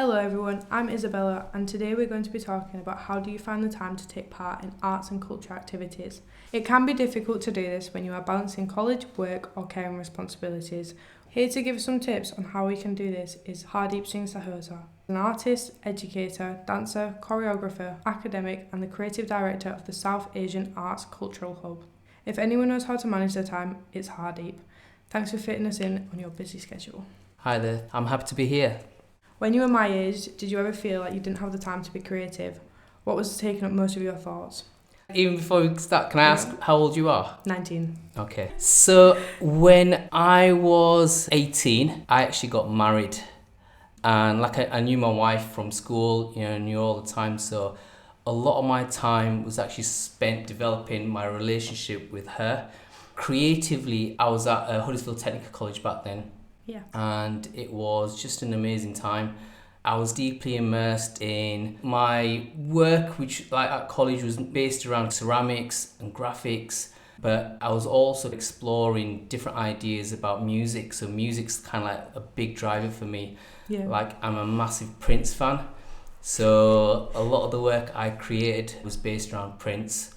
Hello everyone, I'm Isabella and today we're going to be talking about how do you find the time to take part in arts and culture activities. It can be difficult to do this when you are balancing college, work or caring responsibilities. Here to give us some tips on how we can do this is Hardeep Singh Sahota, an artist, educator, dancer, choreographer, academic and the creative director of the South Asian Arts Cultural Hub. If anyone knows how to manage their time, it's Hardeep. Thanks for fitting us in on your busy schedule. Hi there, I'm happy to be here. When you were my age, did you ever feel like you didn't have the time to be creative? What was taking up most of your thoughts? Even before we start, can I ask how old you are? 19. Okay. So when I was 18, I actually got married. And I knew my wife from school, knew all the time. So a lot of my time was actually spent developing my relationship with her. Creatively, I was at Huddersfield Technical College back then. Yeah. And it was just an amazing time. I was deeply immersed in my work, which at college was based around ceramics and graphics, but I was also exploring different ideas about music. So music's kind of like a big driver for me. Yeah. I'm a massive Prince fan. So a lot of the work I created was based around Prince.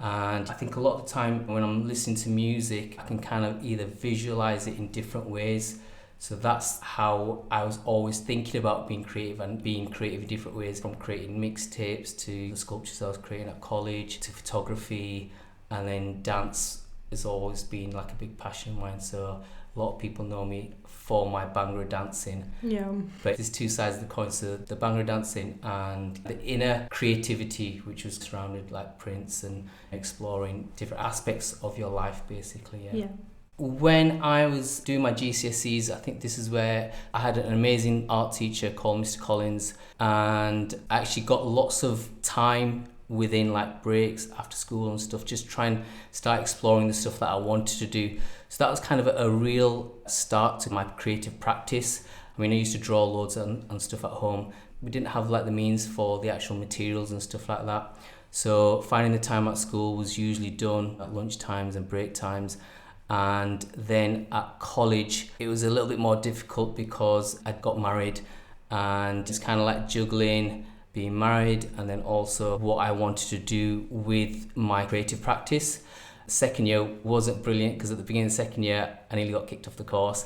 And I think a lot of the time when I'm listening to music, I can kind of either visualize it in different ways. So that's how I was always thinking about being creative and being creative in different ways, from creating mixtapes to the sculptures I was creating at college to photography, and then dance has always been like a big passion of mine. So a lot of people know me for my Bhangra dancing. Yeah. But there's two sides of the coin, so the Bhangra dancing and the inner creativity, which was surrounded like Prince and exploring different aspects of your life basically. Yeah. When I was doing my GCSEs, I think this is where I had an amazing art teacher called Mr. Collins, and I actually got lots of time within breaks after school and stuff, just try and start exploring the stuff that I wanted to do. So that was kind of a real start to my creative practice. I mean, I used to draw loads and stuff at home. We didn't have the means for the actual materials and stuff like that. So finding the time at school was usually done at lunch times and break times. And then at college, it was a little bit more difficult because I'd got married and it's kind of juggling being married and then also what I wanted to do with my creative practice. Second year wasn't brilliant because at the beginning of the second year, I nearly got kicked off the course.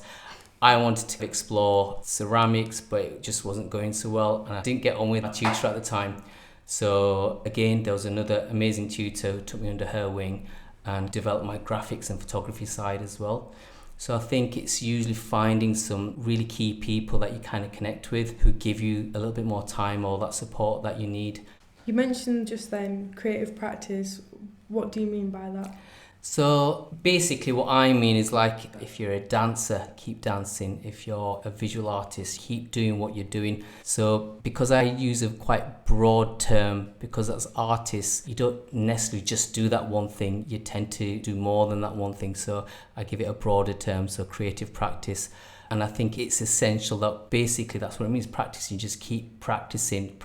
I wanted to explore ceramics, but it just wasn't going so well and I didn't get on with my tutor at the time. So again, there was another amazing tutor who took me under her wing and develop my graphics and photography side as well. So I think it's usually finding some really key people that you kind of connect with who give you a little bit more time or that support that you need. You mentioned just then creative practice. What do you mean by that? So basically what I mean is if you're a dancer, keep dancing. If you're a visual artist, keep doing what you're doing. So because I use a quite broad term, because as artists, you don't necessarily just do that one thing. You tend to do more than that one thing. So I give it a broader term, so creative practice. And I think it's essential that basically that's what it means, practice. You just keep practicing.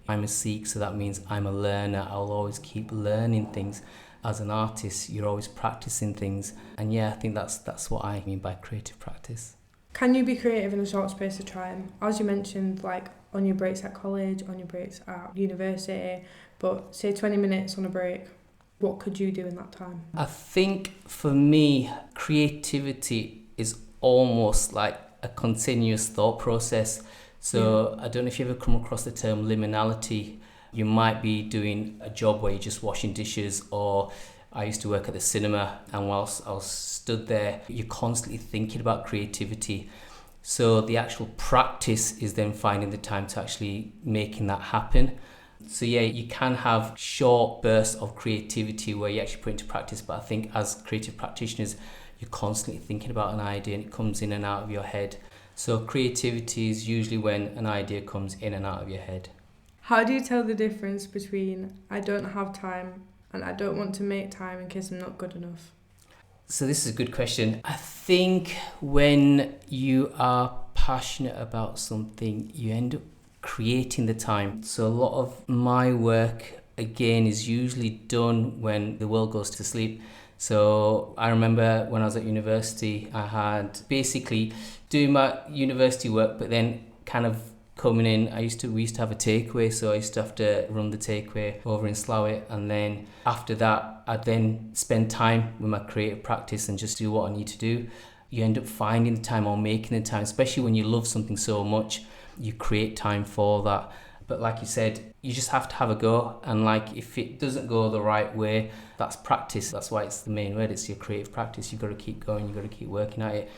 I'm a Sikh, so that means I'm a learner. I'll always keep learning things. As an artist, you're always practicing things. And I think that's what I mean by creative practice. Can you be creative in a short space of time? As you mentioned, on your breaks at college, on your breaks at university, but say 20 minutes on a break, what could you do in that time? I think for me, creativity is almost like a continuous thought process. So I don't know if you ever come across the term liminality. You might be doing a job where you're just washing dishes, or I used to work at the cinema, and whilst I was stood there, you're constantly thinking about creativity. So the actual practice is then finding the time to actually making that happen. So you can have short bursts of creativity where you actually put into practice, but I think as creative practitioners, you're constantly thinking about an idea and it comes in and out of your head. So creativity is usually when an idea comes in and out of your head. How do you tell the difference between I don't have time and I don't want to make time in case I'm not good enough? So this is a good question. I think when you are passionate about something, you end up creating the time. So a lot of my work, again, is usually done when the world goes to sleep. So I remember when I was at university, I had basically doing my university work, but then kind of coming in, we used to have a takeaway, so I used to have to run the takeaway over in Slough, and then after that I'd then spend time with my creative practice and just do what I need to do. You end up finding the time or making the time, especially when you love something so much, you create time for that. But like you said, you just have to have a go, and like if it doesn't go the right way, that's practice. That's why it's the main word, it's your creative practice. You've got to keep going, you've got to keep working at it.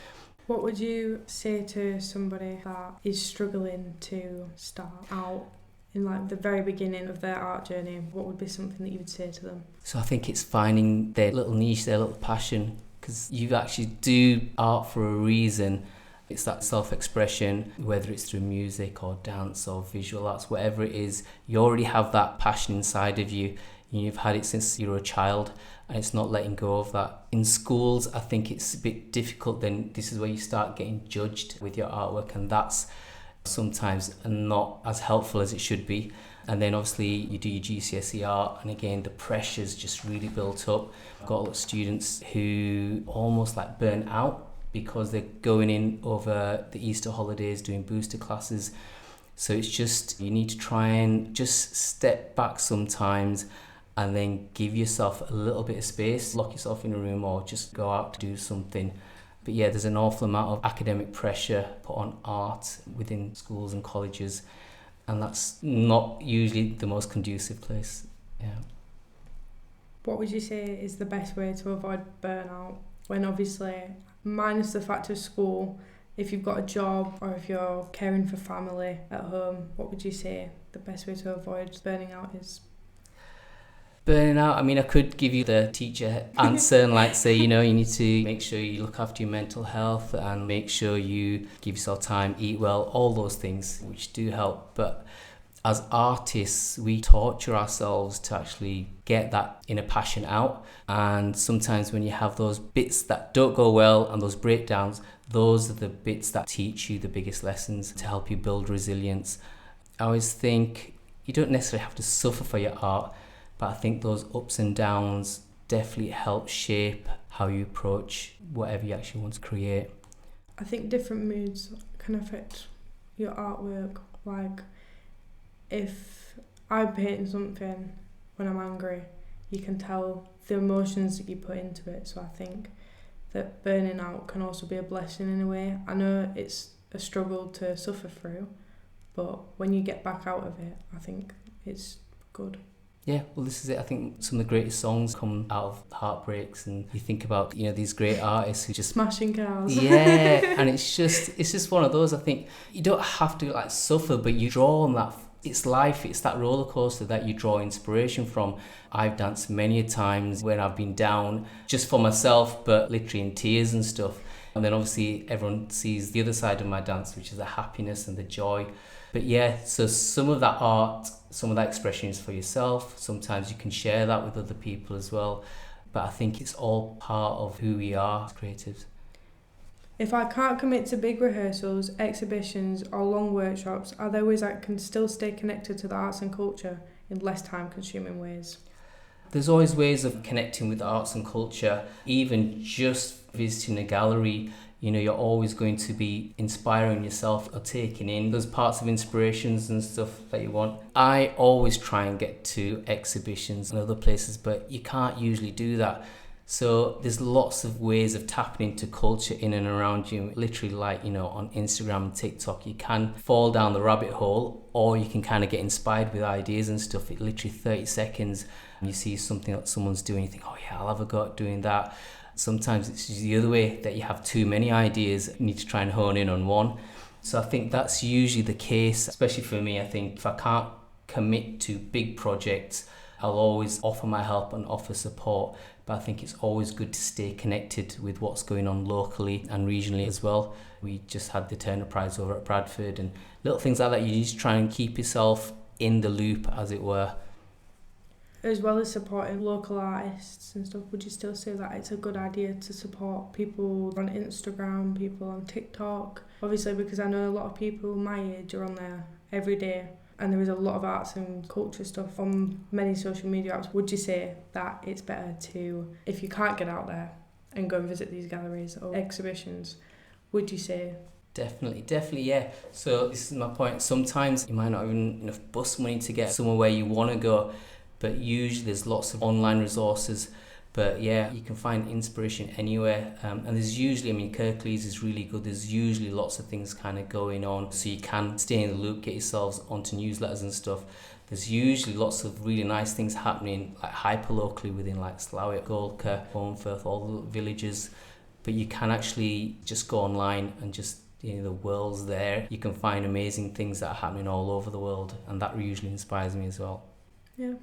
What would you say to somebody that is struggling to start out in like the very beginning of their art journey? What would be something that you would say to them? So I think it's finding their little niche, their little passion, because you actually do art for a reason. It's that self-expression, whether it's through music or dance or visual arts, whatever it is, you already have that passion inside of you. You've had it since you were a child, and it's not letting go of that. In schools, I think it's a bit difficult. Then this is where you start getting judged with your artwork, and that's sometimes not as helpful as it should be. And then obviously you do your GCSE art, and again the pressure's just really built up. I've got a lot of students who almost like burn out because they're going in over the Easter holidays doing booster classes. So it's just, you need to try and just step back sometimes and then give yourself a little bit of space, lock yourself in a room or just go out to do something. But yeah, there's an awful amount of academic pressure put on art within schools and colleges, and that's not usually the most conducive place. Yeah. What would you say is the best way to avoid burnout when, obviously, minus the fact of school, if you've got a job or if you're caring for family at home, what would you say the best way to avoid burning out is? Burning out, I mean, I could give you the teacher answer and like say, you need to make sure you look after your mental health and make sure you give yourself time, eat well, all those things which do help. But as artists, we torture ourselves to actually get that inner passion out. And sometimes when you have those bits that don't go well and those breakdowns, those are the bits that teach you the biggest lessons to help you build resilience. I always think you don't necessarily have to suffer for your art, but I think those ups and downs definitely help shape how you approach whatever you actually want to create. I think different moods can affect your artwork. Like, if I'm painting something when I'm angry, you can tell the emotions that you put into it. So I think that burning out can also be a blessing in a way. I know it's a struggle to suffer through, but when you get back out of it, I think it's good. Yeah, well, this is it. I think some of the greatest songs come out of heartbreaks, and you think about these great artists who just smashing cars. Yeah, and it's just one of those. I think you don't have to like suffer, but you draw on that. It's life. It's that roller coaster that you draw inspiration from. I've danced many a times when I've been down, just for myself, but literally in tears and stuff. And then obviously everyone sees the other side of my dance, which is the happiness and the joy. But yeah, so some of that art, some of that expression is for yourself. Sometimes you can share that with other people as well. But I think it's all part of who we are as creatives. If I can't commit to big rehearsals, exhibitions or long workshops, are there ways I can still stay connected to the arts and culture in less time-consuming ways? There's always ways of connecting with the arts and culture. Even just visiting a gallery, you're always going to be inspiring yourself or taking in those parts of inspirations and stuff that you want. I always try and get to exhibitions and other places, but you can't usually do that. So there's lots of ways of tapping into culture in and around you. Literally like, on Instagram and TikTok, you can fall down the rabbit hole, or you can kind of get inspired with ideas and stuff. It literally 30 seconds and you see something that someone's doing, you think, oh yeah, I'll have a go at doing that. Sometimes it's the other way, that you have too many ideas, you need to try and hone in on one. So I think that's usually the case, especially for me. I think if I can't commit to big projects, I'll always offer my help and offer support. But I think it's always good to stay connected with what's going on locally and regionally as well. We just had the Turner Prize over at Bradford and little things like that. You need to try and keep yourself in the loop, as it were. As well as supporting local artists and stuff, would you still say that it's a good idea to support people on Instagram, people on TikTok? Obviously, because I know a lot of people my age are on there every day, and there is a lot of arts and culture stuff on many social media apps. Would you say that it's better to, if you can't get out there and go and visit these galleries or exhibitions, would you say Definitely, yeah. So this is my point. Sometimes you might not have enough bus money to get somewhere where you want to go, but usually there's lots of online resources. But yeah, you can find inspiration anywhere. And there's usually, I mean, Kirklees is really good. There's usually lots of things kind of going on. So you can stay in the loop, get yourselves onto newsletters and stuff. There's usually lots of really nice things happening, like hyper-locally within like Slough, Golka, Holmfirth, all the villages. But you can actually just go online and just, the world's there. You can find amazing things that are happening all over the world. And that usually inspires me as well. Yeah.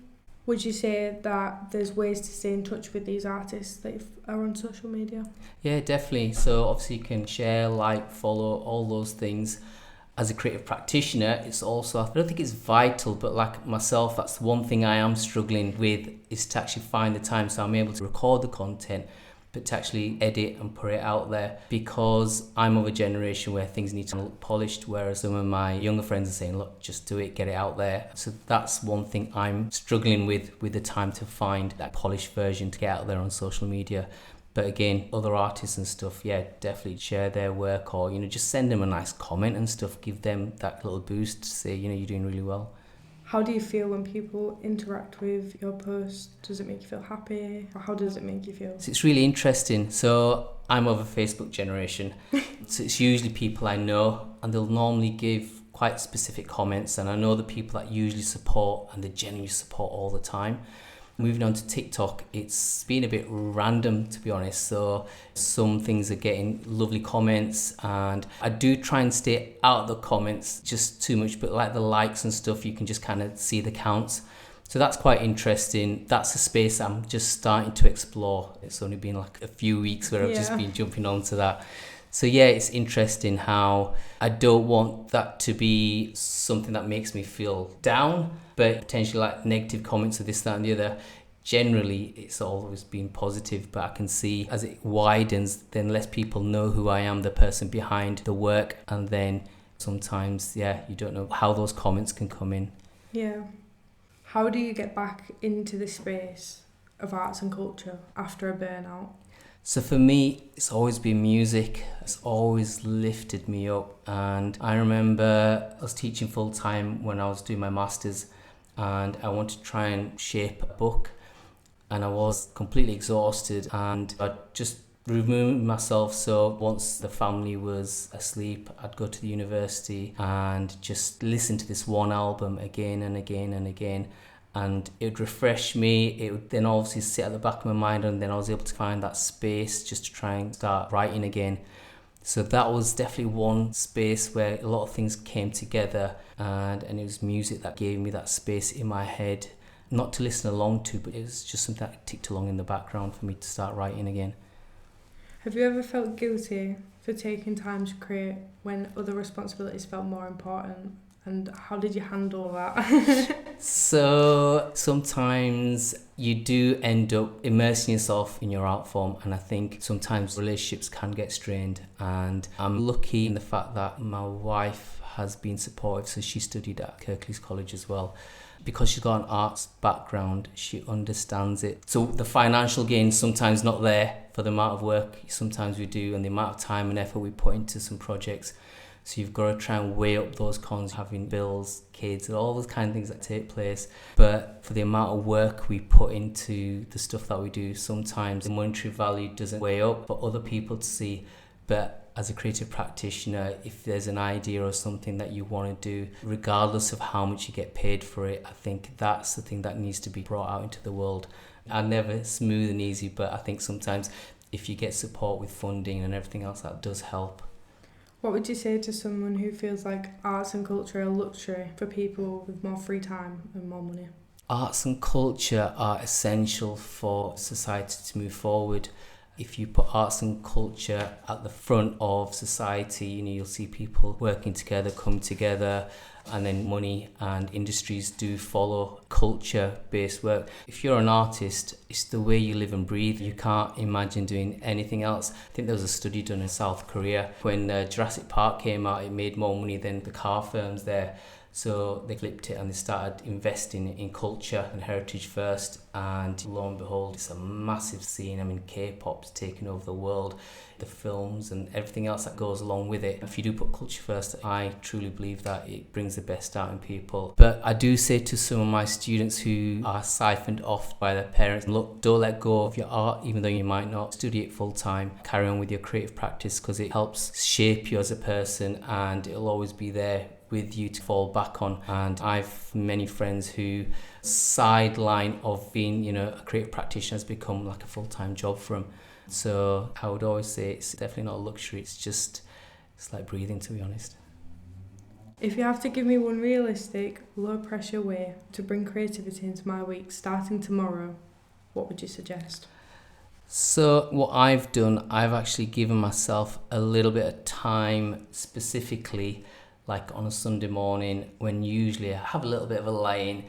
Would you say that there's ways to stay in touch with these artists that are on social media? Yeah, definitely. So obviously you can share, like, follow, all those things. As a creative practitioner, it's also, I don't think it's vital, but like myself, that's one thing I am struggling with, is to actually find the time so I'm able to record the content, but to actually edit and put it out there, because I'm of a generation where things need to look polished, whereas some of my younger friends are saying, look, just do it, get it out there. So that's one thing I'm struggling with the time to find that polished version to get out there on social media. But again, other artists and stuff, yeah, definitely share their work, or, just send them a nice comment and stuff, give them that little boost to say, you're doing really well. How do you feel when people interact with your post? Does it make you feel happy? Or how does it make you feel? So it's really interesting. So I'm of a Facebook generation. So it's usually people I know, and they'll normally give quite specific comments. And I know the people that usually support, and they genuinely support all the time. Moving on to TikTok, it's been a bit random, to be honest. So some things are getting lovely comments, and I do try and stay out of the comments just too much, but like the likes and stuff, you can just kind of see the counts. So that's quite interesting. That's a space I'm just starting to explore. It's only been like a few weeks where I've just been jumping onto that. So yeah, it's interesting how I don't want that to be something that makes me feel down, but potentially like negative comments of this, that and the other. Generally, it's always been positive, but I can see as it widens, then less people know who I am, the person behind the work. And then sometimes, you don't know how those comments can come in. Yeah. How do you get back into the space of arts and culture after a burnout? So for me, it's always been music. It's always lifted me up. And I remember I was teaching full time when I was doing my masters, and I wanted to try and shape a book. And I was completely exhausted, and I just removed myself. So once the family was asleep, I'd go to the university and just listen to this one album again and again and again. And it would refresh me. It would then obviously sit at the back of my mind, and then I was able to find that space just to try and start writing again. So that was definitely one space where a lot of things came together, and it was music that gave me that space in my head, not to listen along to, but it was just something that ticked along in the background for me to start writing again. Have you ever felt guilty for taking time to create when other responsibilities felt more important? And how did you handle that? So sometimes you do end up immersing yourself in your art form, and I think sometimes relationships can get strained. And I'm lucky in the fact that my wife has been supportive, so she studied at Kirklees College as well. Because she's got an arts background, she understands it. So the financial gain is sometimes not there for the amount of work sometimes we do, and the amount of time and effort we put into some projects. So you've got to try and weigh up those cons, having bills, kids, and all those kind of things that take place. But for the amount of work we put into the stuff that we do, sometimes the monetary value doesn't weigh up for other people to see. But as a creative practitioner, if there's an idea or something that you want to do, regardless of how much you get paid for it, I think that's the thing that needs to be brought out into the world. I'm never smooth and easy, but I think sometimes if you get support with funding and everything else, that does help. What would you say to someone who feels like arts and culture are a luxury for people with more free time and more money? Arts and culture are essential for society to move forward. If you put arts and culture at the front of society, you'll see people working together, come together, and then money and industries do follow culture-based work. If you're an artist, it's the way you live and breathe. You can't imagine doing anything else. I think there was a study done in South Korea. When Jurassic Park came out, it made more money than the car firms there. So they flipped it and they started investing in culture and heritage first. and lo and behold, it's a massive scene. I mean, K-pop's taking over the world, the films and everything else that goes along with it. If you do put culture first, I truly believe that it brings the best out in people. But I do say to some of my students who are siphoned off by their parents, look, don't let go of your art, even though you might not study it full time. Carry on with your creative practice, because it helps shape you as a person, and it'll always be there with you to fall back on. And I've many friends who sideline of being, a creative practitioner has become like a full-time job for them. So I would always say it's definitely not a luxury. It's like breathing, to be honest. If you have to give me one realistic, low-pressure way to bring creativity into my week starting tomorrow, what would you suggest? So what I've done, I've actually given myself a little bit of time, specifically like on a Sunday morning, when usually I have a little bit of a lie-in,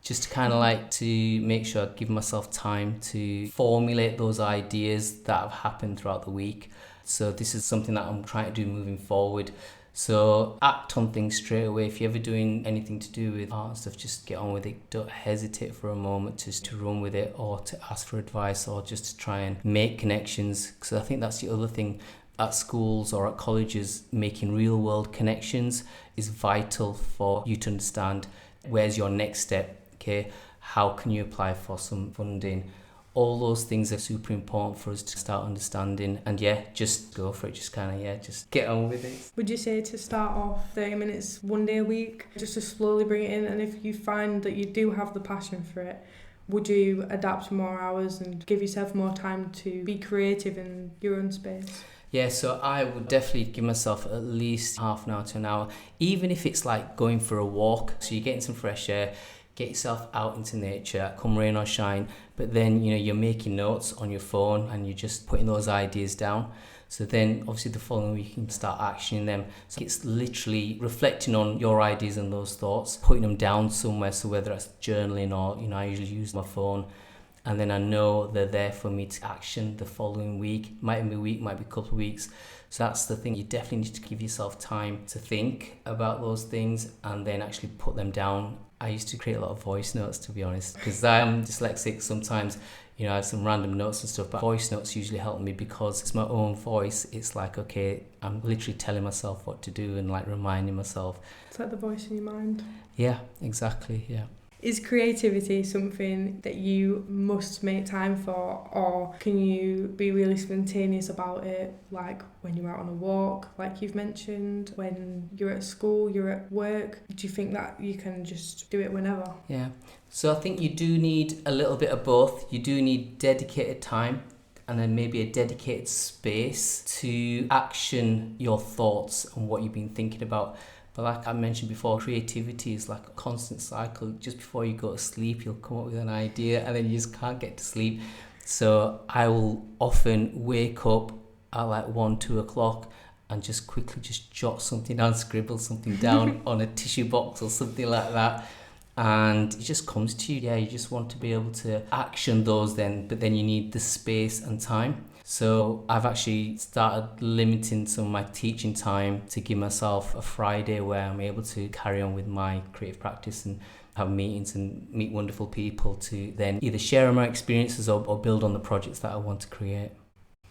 just to kind of like to make sure I give myself time to formulate those ideas that have happened throughout the week. So this is something that I'm trying to do moving forward. So act on things straight away. If you're ever doing anything to do with art and stuff, just get on with it. Don't hesitate for a moment just to run with it, or to ask for advice, or just to try and make connections. Because I think that's the other thing. At schools or at colleges, making real world connections is vital for you to understand where's your next step, okay? How can you apply for some funding? All those things are super important for us to start understanding. And just go for it. Just just get on with it. Would you say to start off 30 minutes one day a week, just to slowly bring it in? And if you find that you do have the passion for it, would you adapt more hours and give yourself more time to be creative in your own space? Yeah, so I would definitely give myself at least half an hour to an hour, even if it's like going for a walk. So you're getting some fresh air, get yourself out into nature, come rain or shine, but then, you're making notes on your phone and you're just putting those ideas down. So then obviously the following week you can start actioning them. So it's literally reflecting on your ideas and those thoughts, putting them down somewhere. So whether that's journaling or, I usually use my phone. And then I know they're there for me to action the following week. Might be a week, might be a couple of weeks. So that's the thing. You definitely need to give yourself time to think about those things and then actually put them down. I used to create a lot of voice notes, to be honest, because I'm dyslexic. Sometimes, I have some random notes and stuff, but voice notes usually help me because it's my own voice. It's like, okay, I'm literally telling myself what to do and like reminding myself. It's like the voice in your mind. Yeah, exactly, yeah. Is creativity something that you must make time for, or can you be really spontaneous about it, like when you're out on a walk, like you've mentioned, when you're at school, you're at work? Do you think that you can just do it whenever? Yeah, so I think you do need a little bit of both. You do need dedicated time and then maybe a dedicated space to action your thoughts and what you've been thinking about. But like I mentioned before, creativity is like a constant cycle. Just before you go to sleep, you'll come up with an idea and then you just can't get to sleep. So I will often wake up at like 1-2 o'clock and just quickly just jot something down, scribble something down on a tissue box or something like that. And it just comes to you. Yeah, you just want to be able to action those then, but then you need the space and time. So I've actually started limiting some of my teaching time to give myself a Friday where I'm able to carry on with my creative practice and have meetings and meet wonderful people to then either share my experiences or build on the projects that I want to create.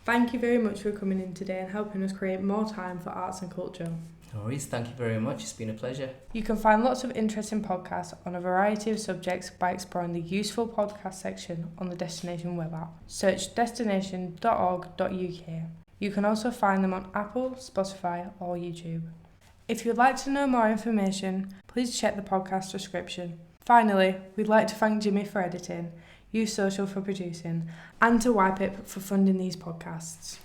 Thank you very much for coming in today and helping us create more time for arts and culture. No worries, thank you very much. It's been a pleasure. You can find lots of interesting podcasts on a variety of subjects by exploring the useful podcast section on the Destination web app. Search destination.org.uk. You can also find them on Apple, Spotify or YouTube. If you'd like to know more information, please check the podcast description. Finally, we'd like to thank Jimmy for editing, Use Social for producing, and to YPIP for funding these podcasts.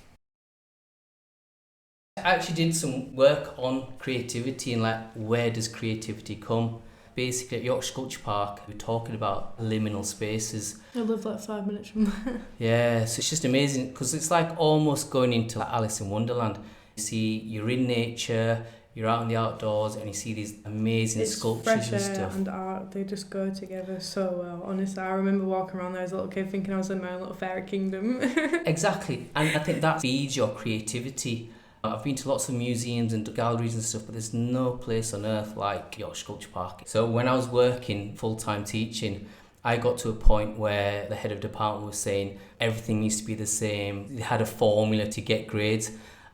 I actually did some work on creativity and like where does creativity come. Basically at Yorkshire Culture Park we're talking about liminal spaces. I live like 5 minutes from there. Yeah, so it's just amazing because it's like almost going into like Alice in Wonderland. You see, you're in nature, you're out in the outdoors and you see these amazing sculptures fresh and stuff. Air and art, they just go together so well. Honestly, I remember walking around there as a little kid thinking I was in my own little fairy kingdom. Exactly, and I think that feeds your creativity. I've been to lots of museums and galleries and stuff, but there's no place on earth like Yorkshire Culture Park. So when I was working full-time teaching, I got to a point where the head of department was saying everything needs to be the same. They had a formula to get grades.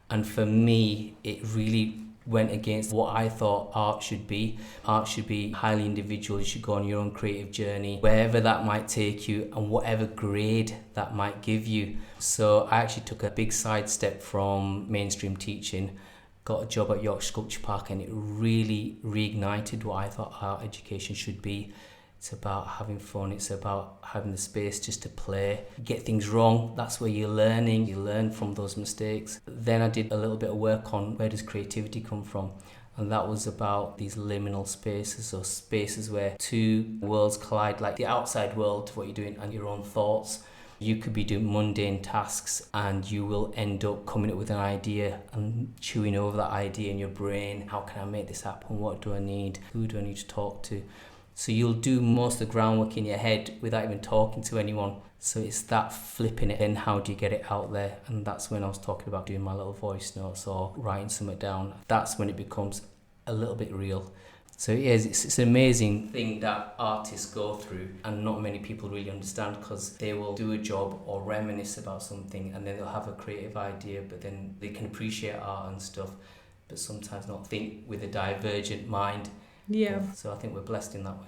And for me, it really went against what I thought art should be. Art should be highly individual. You should go on your own creative journey, wherever that might take you and whatever grade that might give you. So I actually took a big sidestep from mainstream teaching, got a job at York Sculpture Park, and it really reignited what I thought art education should be. It's about having fun, it's about having the space just to play. Get things wrong, that's where you're learning, you learn from those mistakes. Then I did a little bit of work on where does creativity come from, and that was about these liminal spaces, or spaces where two worlds collide, like the outside world, what you're doing, and your own thoughts. You could be doing mundane tasks and you will end up coming up with an idea and chewing over that idea in your brain. How can I make this happen? What do I need? Who do I need to talk to? So you'll do most of the groundwork in your head without even talking to anyone. So it's that flipping it, then how do you get it out there? And that's when I was talking about doing my little voice notes or writing something down. That's when it becomes a little bit real. So yeah, it's an amazing thing that artists go through, and not many people really understand, because they will do a job or reminisce about something and then they'll have a creative idea, but then they can appreciate art and stuff, but sometimes not think with a divergent mind. Yeah. So I think we're blessed in that way.